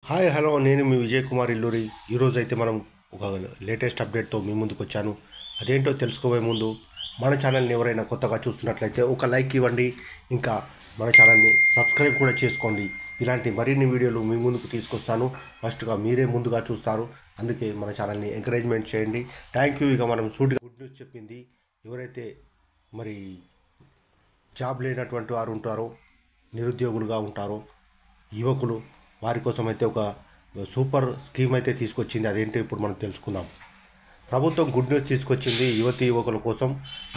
Hi hello నేను మీ విజయ్ కుమార్ ఇల్లూరి. ఈరోజు అయితే మనం ఒక లేటెస్ట్ అప్డేట్తో మీ ముందుకు వచ్చాను. అదేంటో తెలుసుకోబోయే ముందు మన ఛానల్ని ఎవరైనా కొత్తగా చూస్తున్నట్లయితే ఒక లైక్ ఇవ్వండి, ఇంకా మన ఛానల్ని సబ్స్క్రైబ్ కూడా చేసుకోండి. ఇలాంటి మరిన్ని వీడియోలు మీ ముందుకు తీసుకొస్తాను. ఫస్ట్గా మీరే ముందుగా చూస్తారు, అందుకే మన ఛానల్ని ఎంకరేజ్మెంట్ చేయండి. Thank you. ఇక మనం సూటిగా గుడ్ న్యూస్ చెప్పింది. ఎవరైతే మరి జాబ్ లేనటువంటి వారు ఉంటారో, నిరుద్యోగులుగా ఉంటారో యువకులు, వారి కోసం అయితే ఒక సూపర్ స్కీమ్ అయితే తీసుకొచ్చింది. అదేంటో ఇప్పుడు మనం తెలుసుకుందాం. ప్రభుత్వం గుడ్ న్యూస్ తీసుకొచ్చింది. యువతి యువకుల కోసం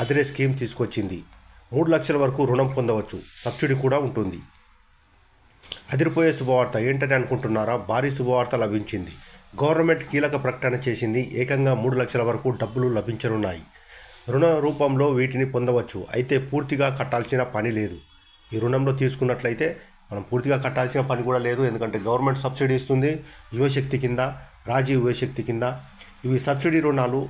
అదిరే స్కీమ్ తీసుకొచ్చింది. 3 లక్షల వరకు రుణం పొందవచ్చు, సబ్సిడీ కూడా ఉంటుంది. అదిరిపోయే శుభవార్త ఏంటని అనుకుంటున్నారా? భారీ శుభవార్త లభించింది. గవర్నమెంట్ కీలక ప్రకటన చేసింది. ఏకంగా 3 లక్షల వరకు డబ్బులు లభించనున్నాయి. రుణ రూపంలో వీటిని పొందవచ్చు, అయితే పూర్తిగా కట్టాల్సిన పని లేదు. ఈ రుణంలో తీసుకున్నట్లయితే మనం పూర్తిగా కట్టాల్సిన పని కూడా లేదు, ఎందుకంటే గవర్నమెంట్ సబ్సిడీ ఇస్తుంది. యువశక్తి కింద, రాజీవ్ యువశక్తి కింద ఇవి సబ్సిడీ రుణాలు.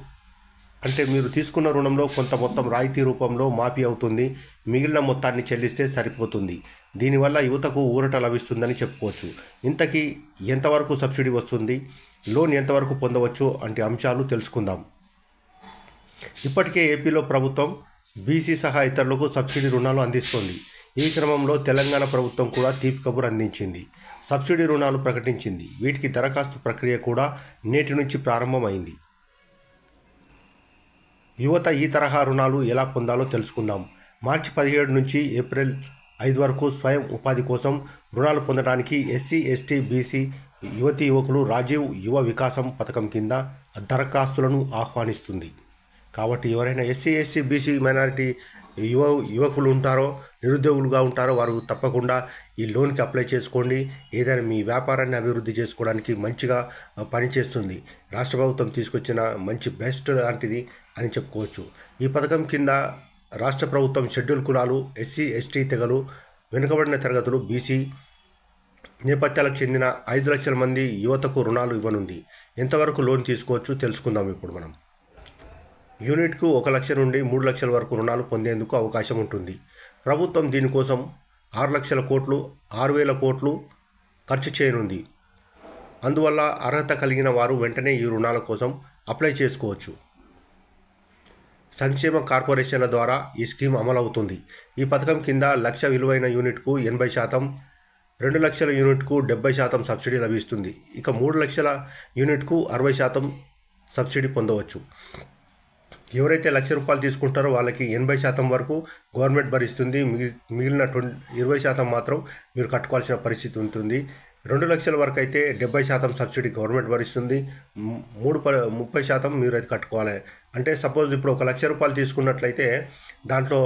అంటే మీరు తీసుకున్న రుణంలో కొంత మొత్తం రాయితీ రూపంలో మాఫీ అవుతుంది, మిగిలిన మొత్తాన్ని చెల్లిస్తే సరిపోతుంది. దీనివల్ల యువతకు ఊరట లభిస్తుందని చెప్పుకోవచ్చు. ఇంతకీ ఎంతవరకు సబ్సిడీ వస్తుంది, లోన్ ఎంతవరకు పొందవచ్చు అంటే అంశాలు తెలుసుకుందాం. ఇప్పటికే ఏపీలో ప్రభుత్వం బీసీ సహా ఇతరులకు సబ్సిడీ రుణాలు అందిస్తోంది. ఈ క్రమంలో తెలంగాణ ప్రభుత్వం కూడా తీపి కబురు అందించింది. సబ్సిడీ రుణాలు ప్రకటించింది. వీటికి దరఖాస్తు ప్రక్రియ కూడా నేటి నుంచి ప్రారంభమైంది. యువత ఈ తరహా రుణాలు ఎలా పొందాలో తెలుసుకుందాం. మార్చి 17 నుంచి ఏప్రిల్ 5 వరకు స్వయం ఉపాధి కోసం రుణాలు పొందడానికి ఎస్సీ, ఎస్టీ, బీసీ యువతీ యువకులు రాజీవ్ యువ వికాసం పథకం కింద దరఖాస్తులను ఆహ్వానిస్తుంది. కాబట్టి ఎవరైనా ఎస్సీ, ఎస్సీ, బీసీ మైనారిటీ యువకులు ఉంటారో, నిరుద్యోగులుగా ఉంటారో వారు తప్పకుండా ఈ లోన్కి అప్లై చేసుకోండి. ఏదైనా మీ వ్యాపారాన్ని అభివృద్ధి చేసుకోవడానికి మంచిగా పనిచేస్తుంది. రాష్ట్ర ప్రభుత్వం తీసుకొచ్చిన మంచి బెస్ట్ లాంటిది అని చెప్పుకోవచ్చు. ఈ పథకం కింద రాష్ట్ర ప్రభుత్వం షెడ్యూల్ కులాలు, ఎస్సీ, ఎస్టీ తెగలు, వెనుకబడిన తరగతులు, బీసీ నేపథ్యాలకు చెందిన 5 లక్షల మంది యువతకు రుణాలు ఇవ్వనుంది. ఎంతవరకు లోన్ తీసుకోవచ్చు తెలుసుకుందాం ఇప్పుడు మనం. యూనిట్కు 1 లక్ష నుండి 3 లక్షల వరకు రుణాలు పొందేందుకు అవకాశం ఉంటుంది. ప్రభుత్వం దీనికోసం 6 లక్షల కోట్లు, 6,000 కోట్లు ఖర్చు చేయనుంది. అందువల్ల అర్హత కలిగిన వారు వెంటనే ఈ రుణాల కోసం అప్లై చేసుకోవచ్చు. సంక్షేమ కార్పొరేషన్ల ద్వారా ఈ స్కీమ్ అమలవుతుంది. ఈ పథకం కింద 1 లక్ష విలువైన యూనిట్కు 80%, 2 లక్షల యూనిట్కు 70% సబ్సిడీ లభిస్తుంది. ఇక 3 లక్షల యూనిట్కు 60% సబ్సిడీ పొందవచ్చు. ఎవరైతే 1 లక్ష రూపాయలు తీసుకుంటారో వాళ్ళకి 80% వరకు గవర్నమెంట్ భరిస్తుంది. మిగిలిన 20% మాత్రం మీరు కట్టుకోవాల్సిన పరిస్థితి ఉంటుంది. 2 లక్షల వరకు అయితే 70% సబ్సిడీ గవర్నమెంట్ భరిస్తుంది. 30% మీరు అయితే కట్టుకోవాలి. అంటే సపోజ్ ఇప్పుడు 1 లక్ష రూపాయలు తీసుకున్నట్లయితే దాంట్లో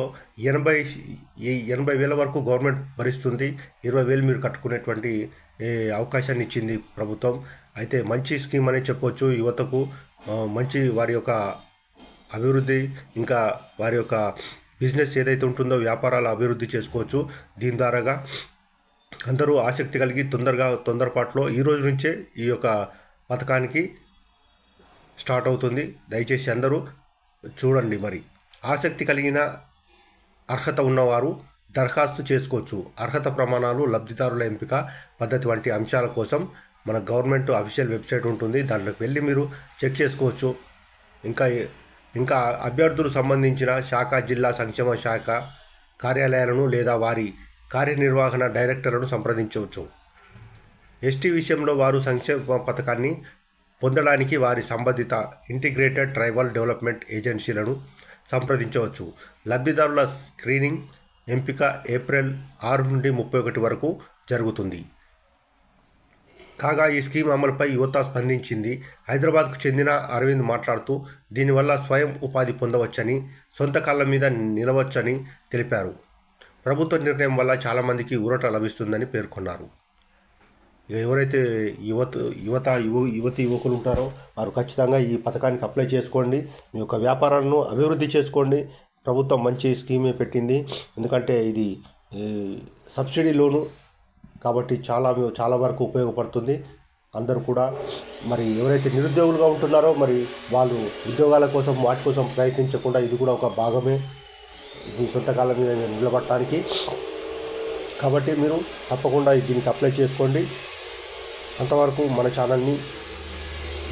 80,000 వరకు గవర్నమెంట్ భరిస్తుంది. 20,000 మీరు కట్టుకునేటువంటి అవకాశాన్ని ఇచ్చింది ప్రభుత్వం. అయితే మంచి స్కీమ్ అనే చెప్పవచ్చు. యువతకు మంచి వారి యొక్క అభివృద్ధి, ఇంకా వారి యొక్క బిజినెస్ ఏదైతే ఉంటుందో వ్యాపారాలు అభివృద్ధి చేసుకోవచ్చు. దీని ద్వారాగా అందరూ ఆసక్తి కలిగి తొందరపాటులో ఈ రోజు నుంచే ఈ యొక్క పథకానికి స్టార్ట్ అవుతుంది. దయచేసి అందరూ చూడండి. మరి ఆసక్తి కలిగిన అర్హత ఉన్నవారు దరఖాస్తు చేసుకోవచ్చు. అర్హత ప్రమాణాలు, లబ్ధిదారుల ఎంపిక పద్ధతి వంటి అంశాల కోసం మన గవర్నమెంట్ అఫీషియల్ వెబ్సైట్ ఉంటుంది, దాంట్లోకి వెళ్ళి మీరు చెక్ చేసుకోవచ్చు. ఇంకా అభ్యర్థులు సంబంధించిన శాఖ, జిల్లా సంక్షేమ శాఖ కార్యాలయాలను లేదా వారి కార్యనిర్వహణ డైరెక్టర్లను సంప్రదించవచ్చు. ఎస్టీ విషయంలో వారు సంక్షేమ పథకాన్ని పొందడానికి వారి సంబంధిత ఇంటిగ్రేటెడ్ ట్రైబల్ డెవలప్మెంట్ ఏజెన్సీలను సంప్రదించవచ్చు. లబ్ధిదారుల స్క్రీనింగ్ ఎంపిక ఏప్రిల్ 6 నుండి 31 వరకు జరుగుతుంది. కాగా ఈ స్కీమ్ అమలుపై యువత స్పందించింది. హైదరాబాద్కు చెందిన అరవింద్ మాట్లాడుతూ దీనివల్ల స్వయం ఉపాధి పొందవచ్చని, సొంత కాళ్ళ మీద నిలవచ్చని తెలిపారు. ప్రభుత్వ నిర్ణయం వల్ల చాలామందికి ఊరట లభిస్తుందని పేర్కొన్నారు. ఎవరైతే యువతి యువకులు ఉంటారో వారు ఖచ్చితంగా ఈ పథకానికి అప్లై చేసుకోండి. మీ యొక్క వ్యాపారాలను అభివృద్ధి చేసుకోండి. ప్రభుత్వం మంచి స్కీమే పెట్టింది, ఎందుకంటే ఇది సబ్సిడీ లోను కాబట్టి చాలా వరకు ఉపయోగపడుతుంది. అందరూ కూడా మరి ఎవరైతే నిరుద్యోగులుగా ఉంటున్నారో మరి వాళ్ళు ఉద్యోగాల కోసం వాటి కోసం ప్రయత్నించకుండా ఇది కూడా ఒక భాగమే మీ సొంత కాళ్ళ మీద నిలబడటానికి. కాబట్టి మీరు తప్పకుండా దీనికి అప్లై చేసుకోండి. అంతవరకు మన ఛానల్ని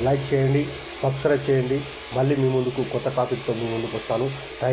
లైక్ చేయండి, సబ్స్క్రైబ్ చేయండి. మళ్ళీ మీ ముందుకు కొత్త టాపిక్తో మీ ముందుకు వస్తాను. థ్యాంక్